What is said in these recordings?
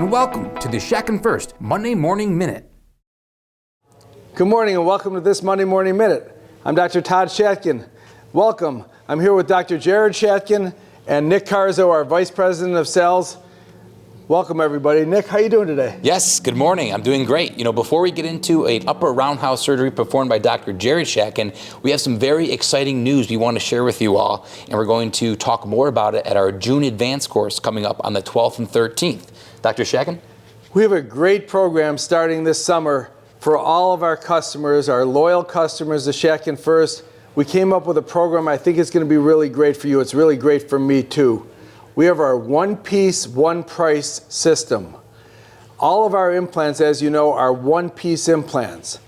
and welcome to the Shatkin F.I.R.S.T Monday Morning Minute. Good morning and welcome to this Monday Morning Minute. I'm Dr. Todd Shatkin. Welcome. I'm here with Dr. Jared Shatkin and Nick Carzo, our Vice President of Sales. Welcome everybody. Nick, how you doing today? Yes, good morning. I'm doing great. You know, before we get into an upper roundhouse surgery performed by Dr. Jared Shatkin, we have some very exciting news we want to share with you all, and we're going to talk more about it at our June advanced course coming up on the 12th and 13th. Dr. Shatkin? We have a great program starting this summer for all of our customers, our loyal customers, the Shatkin F.I.R.S.T. We came up with a program I think it's going to be really great for you. It's really great for me too. We have our one-piece, one-price system. All of our implants, as you know, are one-piece implants.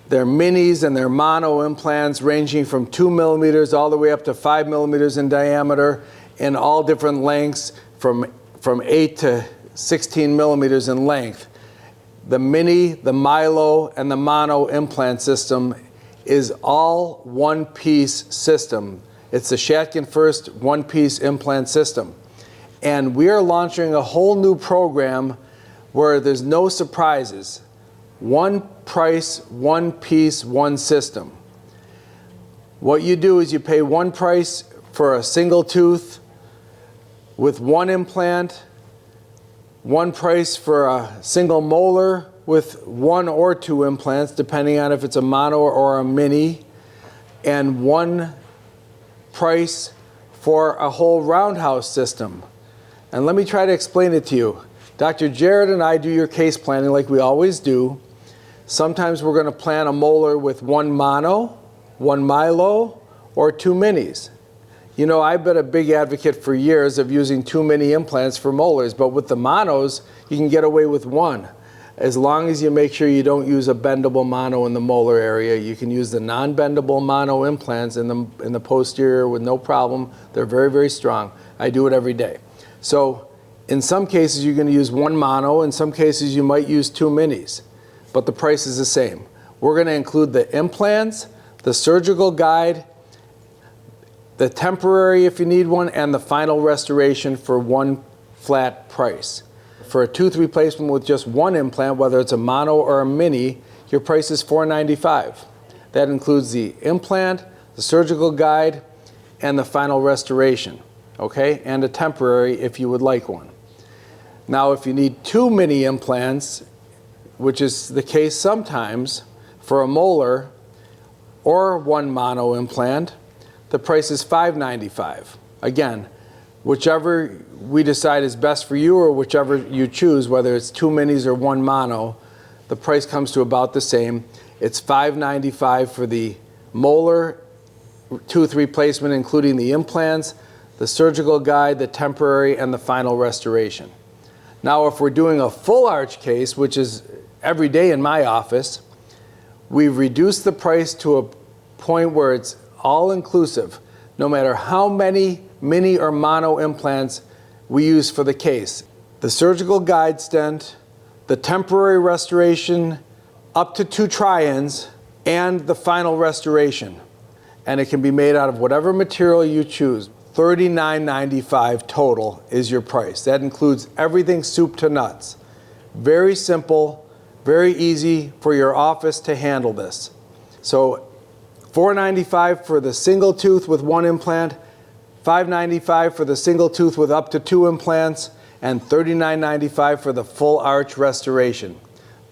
They're minis and they're mono implants ranging from 2 millimeters all the way up to 5 millimeters in diameter in all different lengths from 8 to 16 millimeters in length. The mini, the Milo, and the mono implant system is all one-piece system. It's the Shatkin F.I.R.S.T one-piece implant system. And we are launching a whole new program where there's no surprises. One price, one piece, one system. What you do is you pay one price for a single tooth with one implant, one price for a single molar with 1 or 2 implants, depending on if it's a mono or a mini, and one price for a whole roundhouse system. And let me try to explain it to you. Dr. Jared and I do your case planning like we always do. Sometimes we're going to plan a molar with 1 mono, 1 Milo, or 2 minis. You know, I've been a big advocate for years of using 2 mini implants for molars, but with the monos, you can get away with 1. As long as you make sure you don't use a bendable mono in the molar area, you can use the non-bendable mono implants in the posterior with no problem. They're very, very strong. I do it every day. So in some cases you're going to use 1 mono, in some cases you might use 2 minis, but the price is the same. We're going to include the implants, the surgical guide, the temporary if you need one, and the final restoration for one flat price. For a tooth replacement with just 1 implant, whether it's a mono or a mini, your price is $495. That includes the implant, the surgical guide, and the final restoration. Okay, and a temporary if you would like one. Now, if you need 2 mini implants, which is the case sometimes for a molar, or 1 mono implant, the price is $595. Again, whichever we decide is best for you or whichever you choose, whether it's 2 minis or 1 mono, the price comes to about the same. It's $595 for the molar tooth replacement, including the implants, the surgical guide, the temporary, and the final restoration. Now, if we're doing a full arch case, which is every day in my office, we've reduced the price to a point where it's all inclusive, no matter how many mini or mono implants we use for the case. The surgical guide stent, the temporary restoration, up to 2 try-ins, and the final restoration. And it can be made out of whatever material you choose. $39.95 total is your price. That includes everything soup to nuts. Very simple, very easy for your office to handle this. So $495 for the single tooth with 1 implant, $595 for the single tooth with up to 2 implants, and $39.95 for the full arch restoration.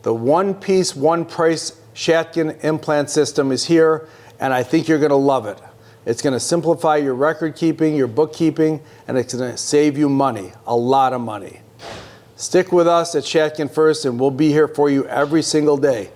The one-piece, one-price Shatkin implant system is here, and I think you're going to love it. It's going to simplify your record keeping, your bookkeeping, and it's going to save you money, a lot of money. Stick with us at Shatkin F.I.R.S.T, and we'll be here for you every single day.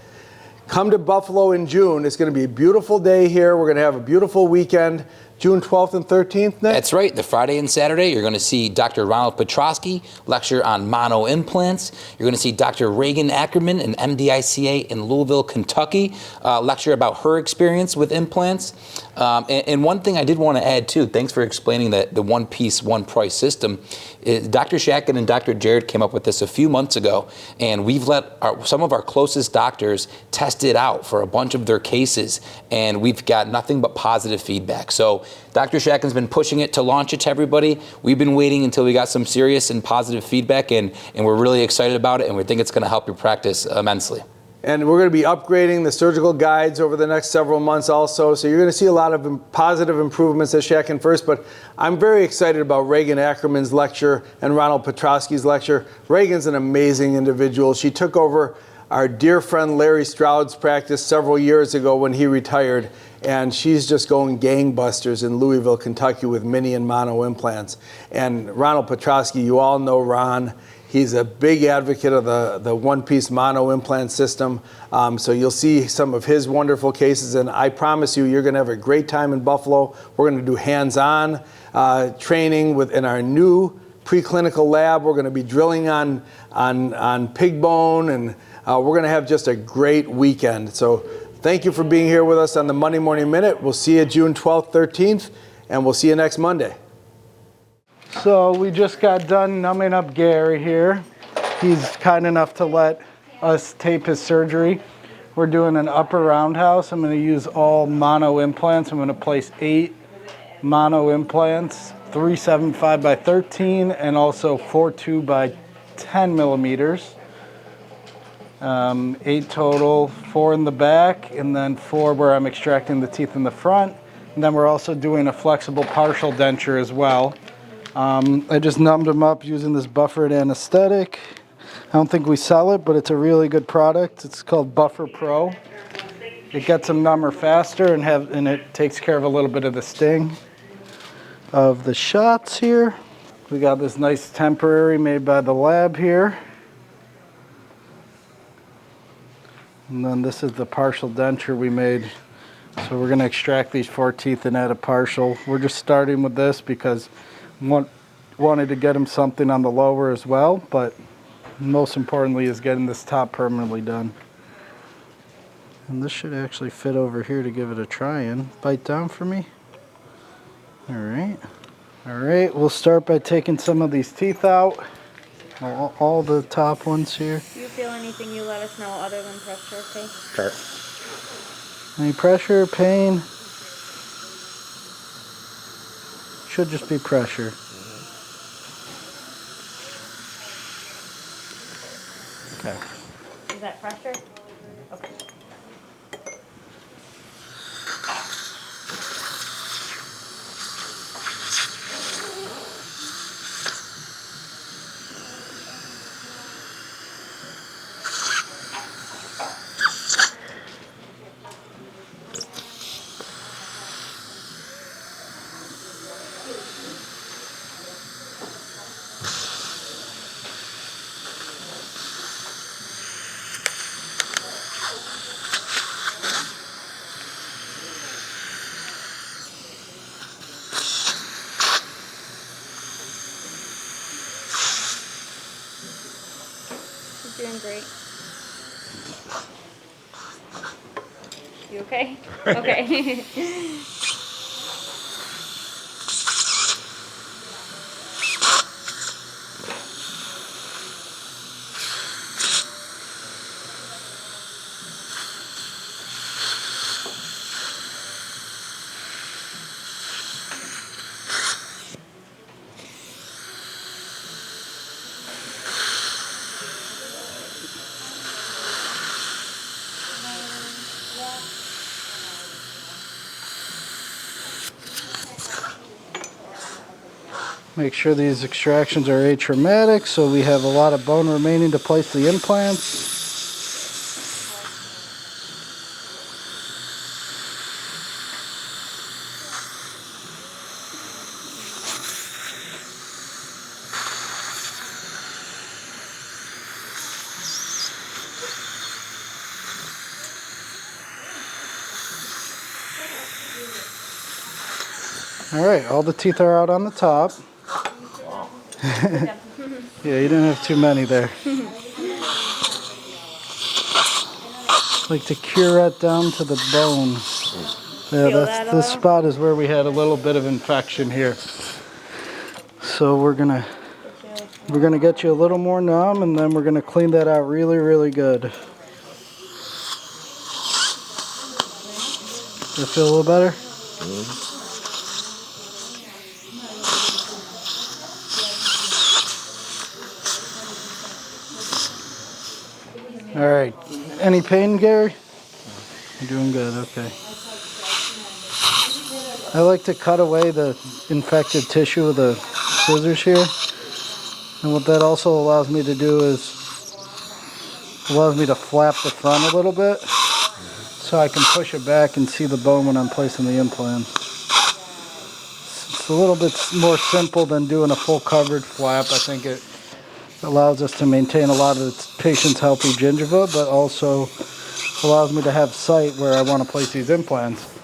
Come to Buffalo in June. It's going to be a beautiful day here. We're going to have a beautiful weekend. June 12th and 13th, Nick? That's right. The Friday and Saturday, you're going to see Dr. Ronald Petrosky lecture on mono implants. You're going to see Dr. Regan Ackerman, an MD-ICA in Louisville, Kentucky, lecture about her experience with implants. And one thing I did want to add, too, thanks for explaining that the one-piece, one-price system. Dr. Shatkin and Dr. Jared came up with this a few months ago, and we've let some of our closest doctors test it out for a bunch of their cases, and we've got nothing but positive feedback. So Dr. Shatkin's been pushing it to launch it to everybody. We've been waiting until we got some serious and positive feedback, and we're really excited about it, and we think it's going to help your practice immensely. And we're going to be upgrading the surgical guides over the next several months also. So you're going to see a lot of positive improvements at Shatkin F.I.R.S.T. But I'm very excited about Regan Ackerman's lecture and Ronald Petrosky's lecture. Regan's an amazing individual. She took over our dear friend Larry Stroud's practice several years ago when he retired. And she's just going gangbusters in Louisville, Kentucky with mini and mono implants. And Ronald Petrosky, you all know Ron. He's a big advocate of the one-piece mono implant system. So you'll see some of his wonderful cases, and I promise you, you're gonna have a great time in Buffalo. We're gonna do hands-on training in our new preclinical lab. We're gonna be drilling on pig bone, and we're gonna have just a great weekend. So thank you for being here with us on the Monday Morning Minute. We'll see you June 12th, 13th, and we'll see you next Monday. So we just got done numbing up Gary here. He's kind enough to let us tape his surgery. We're doing an upper roundhouse. I'm going to use all mono implants. I'm going to place 8 mono implants, 375 by 13 and also 42 by 10 millimeters. 8 total, 4 in the back, and then 4 where I'm extracting the teeth in the front. And then we're also doing a flexible partial denture as well. I just numbed them up using this buffered anesthetic. I don't think we sell it, but it's a really good product. It's called Buffer Pro. It gets them number faster and it takes care of a little bit of the sting of the shots here. We got this nice temporary made by the lab here. And then this is the partial denture we made. So we're going to extract these 4 teeth and add a partial. We're just starting with this because wanted to get him something on the lower as well, but most importantly is getting this top permanently done. And this should actually fit over here to give it a try in. Bite down for me. All right, we'll start by taking some of these teeth out. All the top ones here. If you feel anything, you let us know other than pressure, okay? Sure. Any pressure, pain? Should just be pressure. Okay. Is that pressure? Okay. Doing great. You okay? Okay. Make sure these extractions are atraumatic so we have a lot of bone remaining to place the implants. All right, all the teeth are out on the top. Yeah, you didn't have too many there. Like to curette down to the bone. Yeah, this spot is where we had a little bit of infection here. So we're gonna get you a little more numb, and then we're gonna clean that out really, really good. Does that feel a little better? All right. Any pain, Gary? You're doing good. Okay. I like to cut away the infected tissue with the scissors here. And what that also allows me to do is allows me to flap the front a little bit so I can push it back and see the bone when I'm placing the implant. It's a little bit more simple than doing a full coverage flap. I think it allows us to maintain a lot of the patient's healthy gingiva, but also allows me to have sight where I want to place these implants.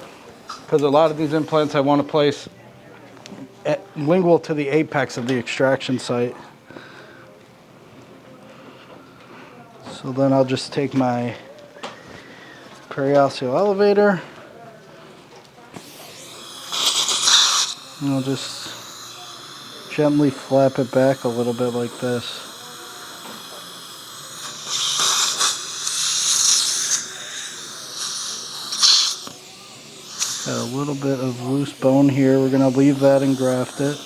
Because a lot of these implants I want to place lingual to the apex of the extraction site. So then I'll just take my periosseal elevator and I'll just gently flap it back a little bit like this. Got a little bit of loose bone here. We're going to leave that and graft it.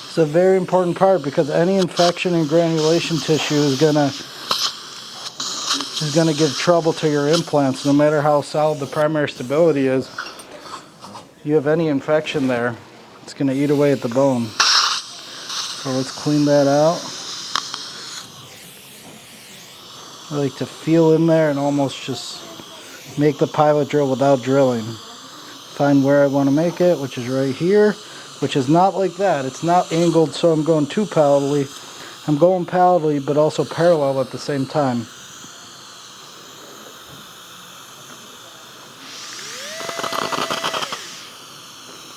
It's a very important part because any infection in granulation tissue is gonna give trouble to your implants. No matter how solid the primary stability is, you have any infection there, it's gonna eat away at the bone. So let's clean that out. I like to feel in there and almost just make the pilot drill without drilling. Find where I want to make it, which is right here. Which is not like that. It's not angled so I'm going too palatally. I'm going palatally but also parallel at the same time.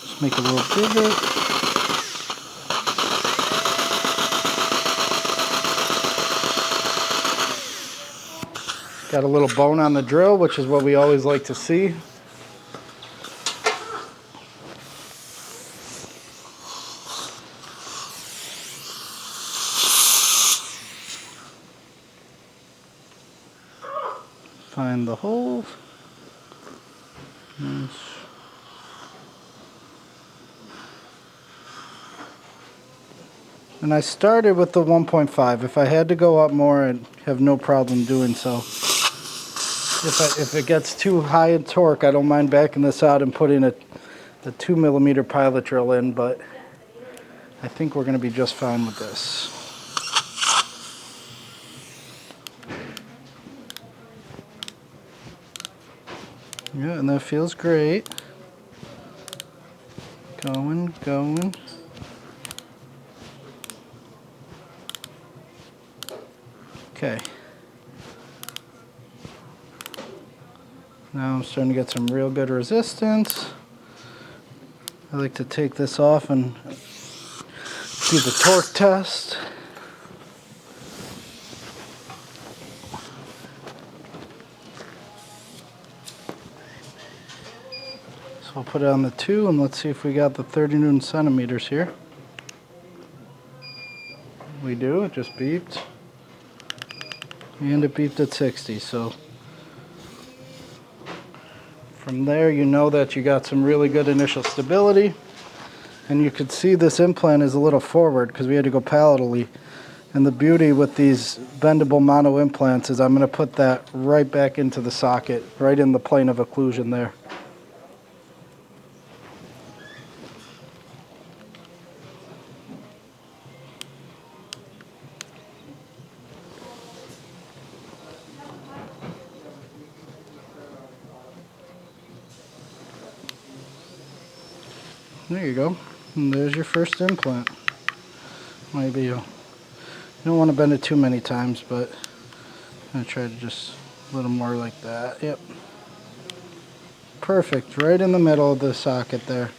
Just make a little divot. Got a little bone on the drill, which is what we always like to see. Find the hole. Nice. And I started with the 1.5. If I had to go up more, I'd have no problem doing so. If it gets too high in torque, I don't mind backing this out and putting a 2mm pilot drill in, but I think we're going to be just fine with this. Yeah, and that feels great. Going. Okay. Now I'm starting to get some real good resistance. I like to take this off and do the torque test. So I'll put it on the 2 and let's see if we got the 30 Newton centimeters here. We do, it just beeped. And it beeped at 60, so from there you know that you got some really good initial stability. And you could see this implant is a little forward because we had to go palatally. And the beauty with these bendable mono implants is I'm going to put that right back into the socket, right in the plane of occlusion there. There you go. And there's your first implant. Maybe you don't want to bend it too many times, but I'm going to try to just a little more like that. Yep. Perfect. Right in the middle of the socket there.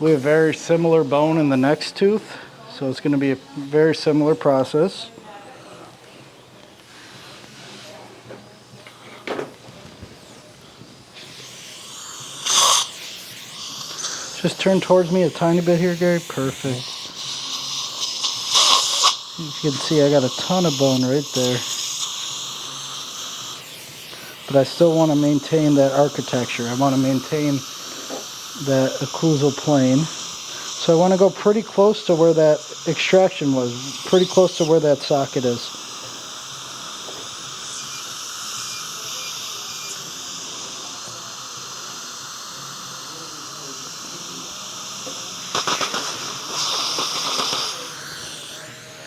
We have very similar bone in the next tooth. So it's going to be a very similar process. Just turn towards me a tiny bit here, Gary. Perfect. You can see I got a ton of bone right there. but I still want to maintain that architecture. I want to maintain that occlusal plane. So I want to go pretty close to where that extraction was, pretty close to where that socket is.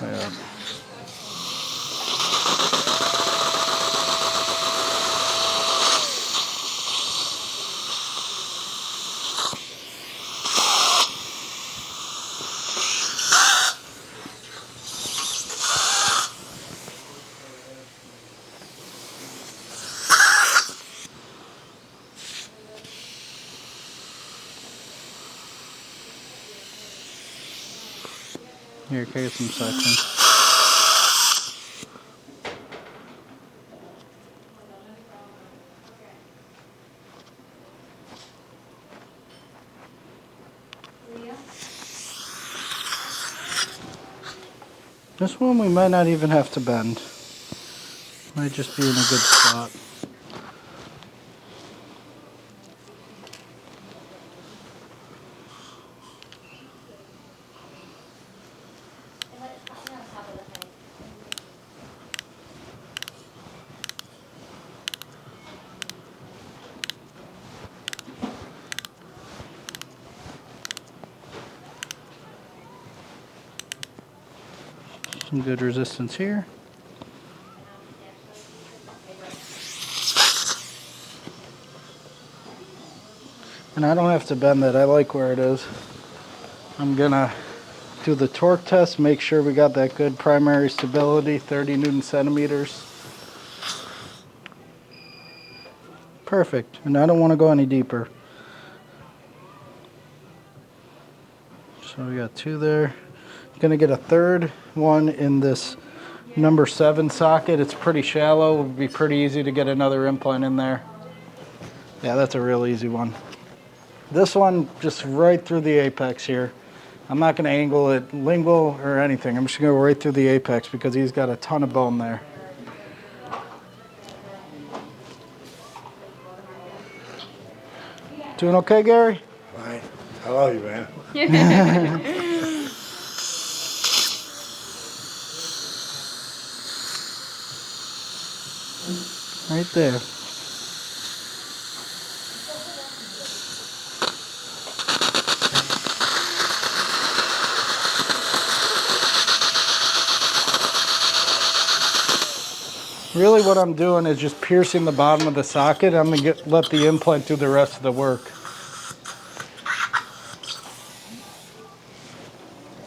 Yeah. Here, can I get some suction? This one we might not even have to bend. Might just be in a good spot. Some good resistance here. And I don't have to bend that. I like where it is. I'm gonna do the torque test, make sure we got that good primary stability, 30 Newton centimeters. Perfect. And I don't want to go any deeper. So we got 2 there. Gonna get a third one in this number 7 socket. It's pretty shallow. It would be pretty easy to get another implant in there. Yeah, that's a real easy one. This one just right through the apex here. I'm not gonna angle it lingual or anything. I'm just gonna go right through the apex because he's got a ton of bone there. Doing okay, Gary? Fine. I love you, man. Right there. Really what I'm doing is just piercing the bottom of the socket. I'm going to let the implant do the rest of the work.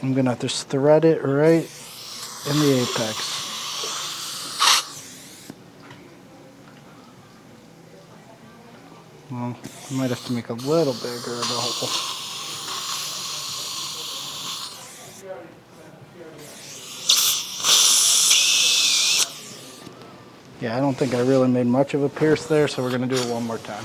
I'm going to just thread it right in the apex. Well, I might have to make a little bigger of the hole. Yeah, I don't think I really made much of a pierce there, so we're going to do it one more time.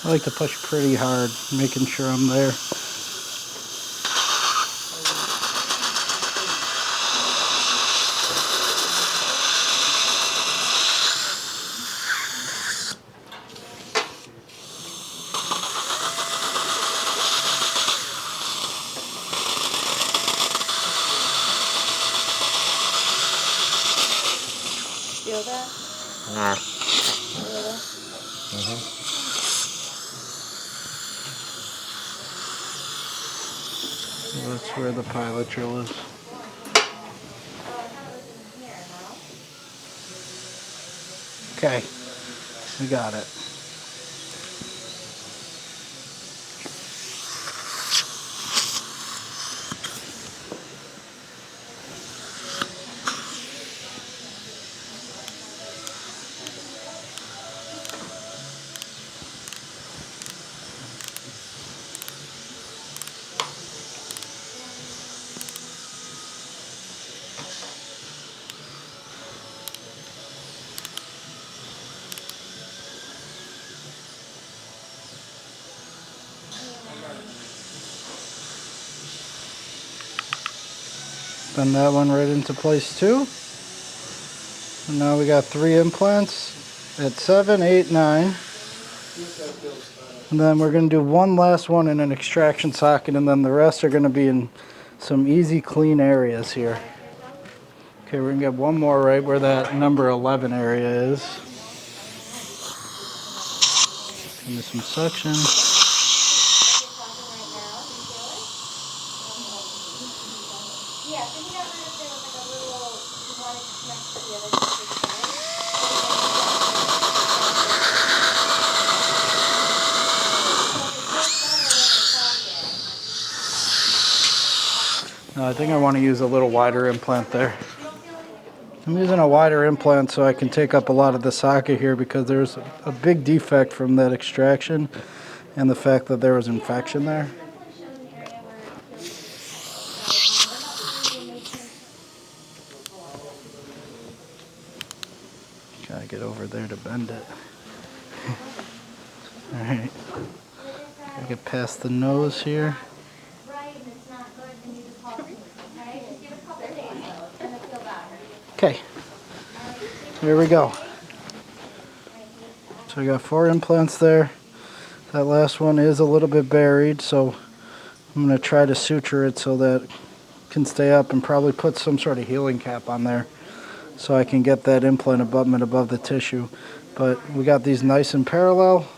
I like to push pretty hard, making sure I'm there. Feel that? That's where the pilot drill is. Okay, we got it. Bend that one right into place too. And now we got 3 implants at 7, 8, 9. And then we're going to do one last one in an extraction socket, and then the rest are going to be in some easy clean areas here. Okay, we're going to get one more right where that number 11 area is. Give me some suction. No, I think I want to use a little wider implant there. I'm using a wider implant so I can take up a lot of the socket here because there's a big defect from that extraction and the fact that there was infection there. Gotta get over there to bend it. Alright. Get past the nose here. Okay, here we go. So I got 4 implants there. That last one is a little bit buried, so I'm going to try to suture it so that it can stay up and probably put some sort of healing cap on there so I can get that implant abutment above the tissue. But we got these nice and parallel,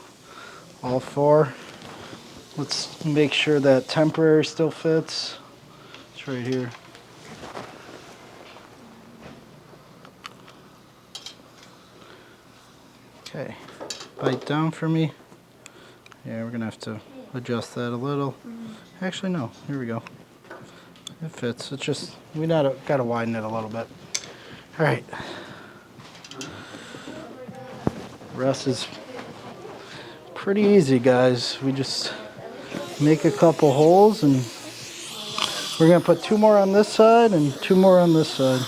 all 4. Let's make sure that temporary still fits. It's right here. Okay, bite down for me. Yeah, we're gonna have to adjust that a little. Actually, no, here we go. It fits. It's just, we gotta widen it a little bit. All right. Rest is pretty easy, guys. We just make a couple holes and we're gonna put 2 more on this side and 2 more on this side.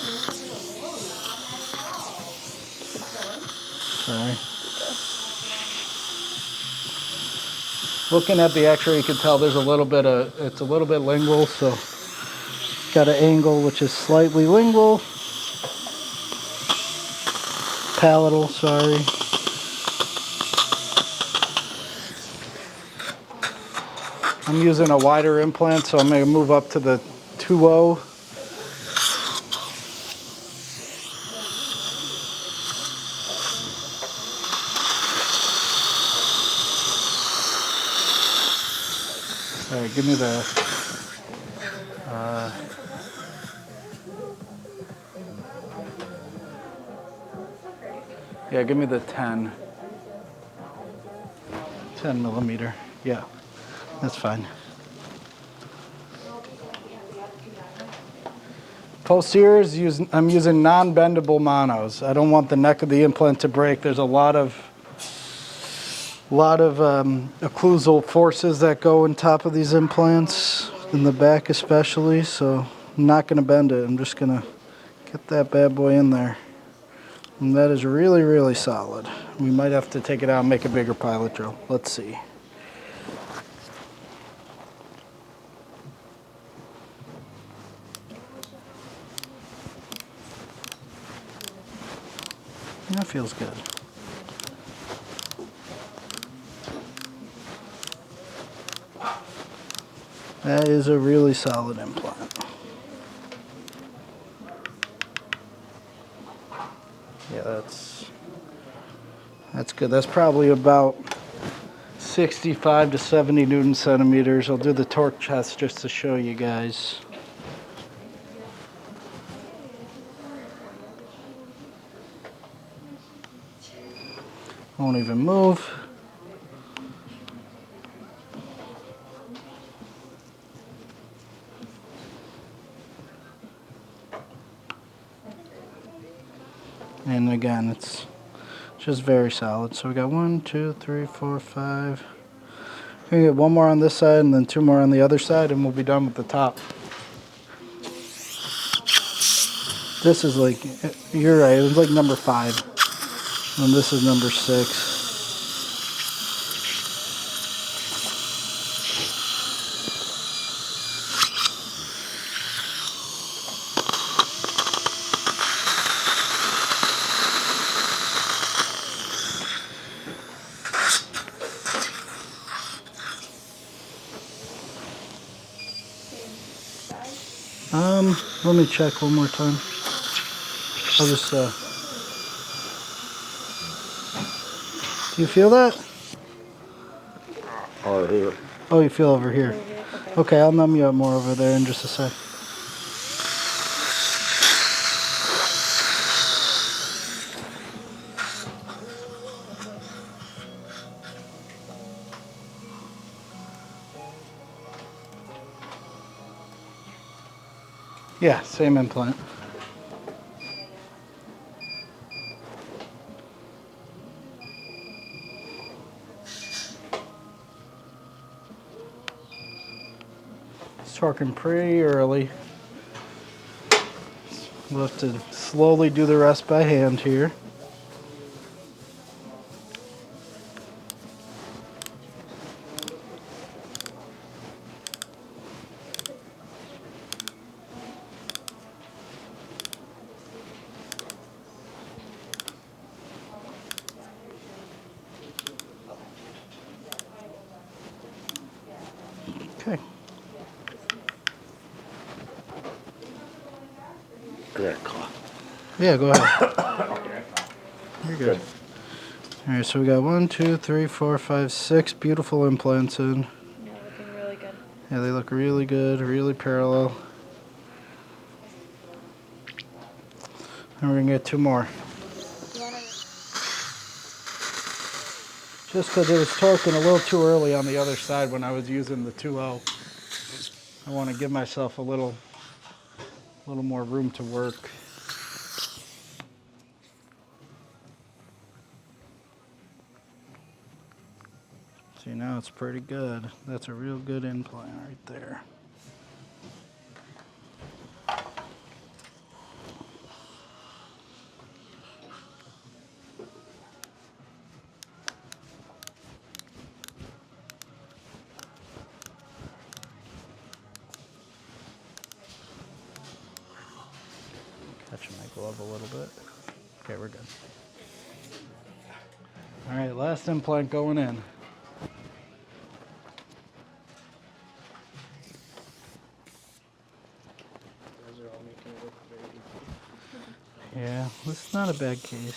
Sorry. Looking at the x-ray, you can tell there's a little bit of, it's a little bit lingual, so got an angle which is slightly lingual. Palatal, sorry. I'm using a wider implant, so I'm going to move up to the 2.0. All right, give me the yeah, give me the 10 millimeter. Yeah, that's fine. Posteriors, I'm using non-bendable monos. I don't want the neck of the implant to break. There's a lot of occlusal forces that go on top of these implants, in the back especially, so I'm not going to bend it. I'm just going to get that bad boy in there. And that is really, really solid. We might have to take it out and make a bigger pilot drill. Let's see. That feels good. That is a really solid implant. Yeah, that's good. That's probably about 65 to 70 Newton centimeters. I'll do the torque test just to show you guys. Won't even move. And again, it's just very solid. So we got 1, 2, 3, 4, 5. We're gonna get 1 more on this side and then 2 more on the other side, and we'll be done with the top. This is like, you're right, it was like number 5. And this is number 6. Let me check one more time. I'll just, do you feel that? Oh, here. Oh, you feel over here. Okay. Okay, I'll numb you up more over there in just a sec. Yeah, same implant. It's torquing pretty early. We'll have to slowly do the rest by hand here. Okay. Yeah, go ahead. You're good. All right, so we got 1, 2, 3, 4, 5, 6 beautiful implants in. Yeah, looking really good. Yeah, they look really good, really parallel. And we're gonna get 2 more. You wanna... Just because it was torquing a little too early on the other side when I was using the 2.0. I want to give myself a little more room to work. See, now it's pretty good. That's a real good implant right there. Catching my glove a little bit. Okay, we're good. All right, last implant going in. Yeah, this is not a bad case.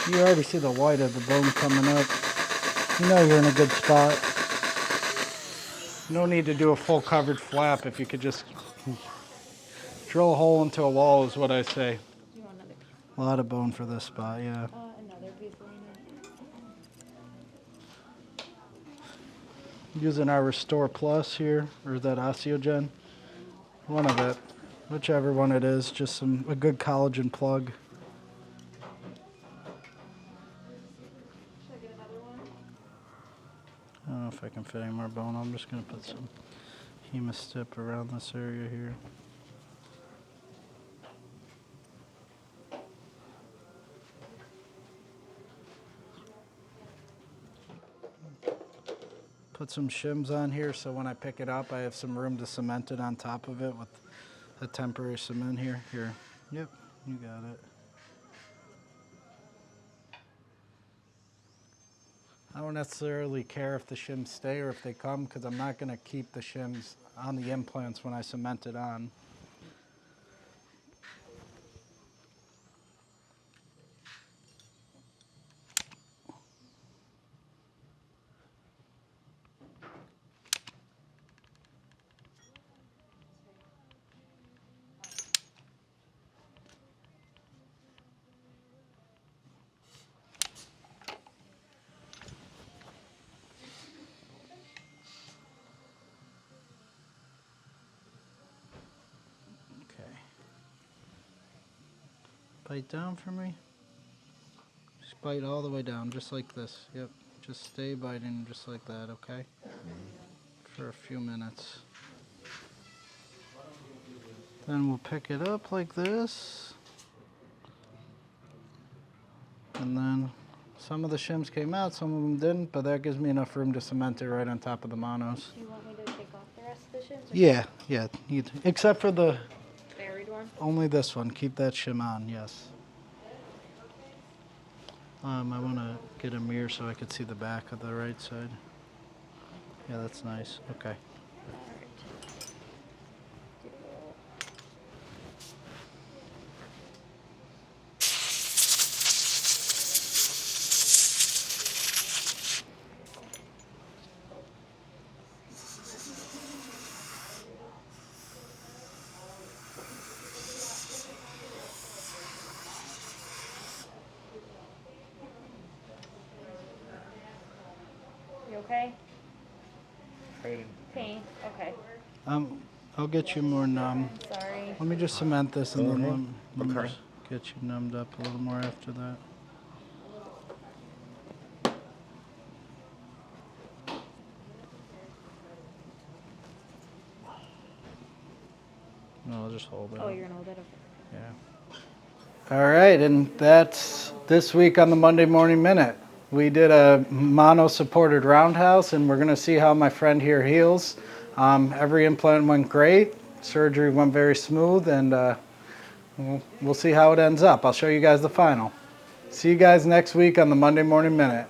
You already see the white of the bone coming up. You know you're in a good spot. No need to do a full covered flap if you could just drill a hole into a wall is what I say. You want another piece? A lot of bone for this spot, yeah. Another piece laying in. Using our Restore Plus here, or is that Osteogen? One of it. Whichever one it is, just a good collagen plug. Should I get another one? I don't know if I can fit any more bone. I'm just going to put some hemostip around this area here. Put some shims on here so when I pick it up I have some room to cement it on top of it with a temporary cement here. Here. Yep, you got it. I don't necessarily care if the shims stay or if they come because I'm not going to keep the shims on the implants when I cement it on. Bite down for me. Just bite all the way down, just like this. Yep. Just stay biting just like that, okay? For a few minutes. Then we'll pick it up like this. And then some of the shims came out, some of them didn't, but that gives me enough room to cement it right on top of the monos. Do you want me to take off the rest of the shims? Yeah, except for the Buried one? only this one. Keep that shim on, yes. I want to get a mirror so I could see the back of the right side. Yeah, that's nice. Okay. You okay? Pain. Okay. I'll get you more numb. Sorry. Let me just cement this and then let me Okay. just get you numbed up a little more after that. No, I'll just hold it. Oh, you're gonna hold it. Okay. Yeah. All right, and that's this week on the Monday Morning Minute. We did a mono-supported roundhouse, and we're going to see how my friend here heals. Every implant went great. Surgery went very smooth, and we'll see how it ends up. I'll show you guys the final. See you guys next week on the Monday Morning Minute.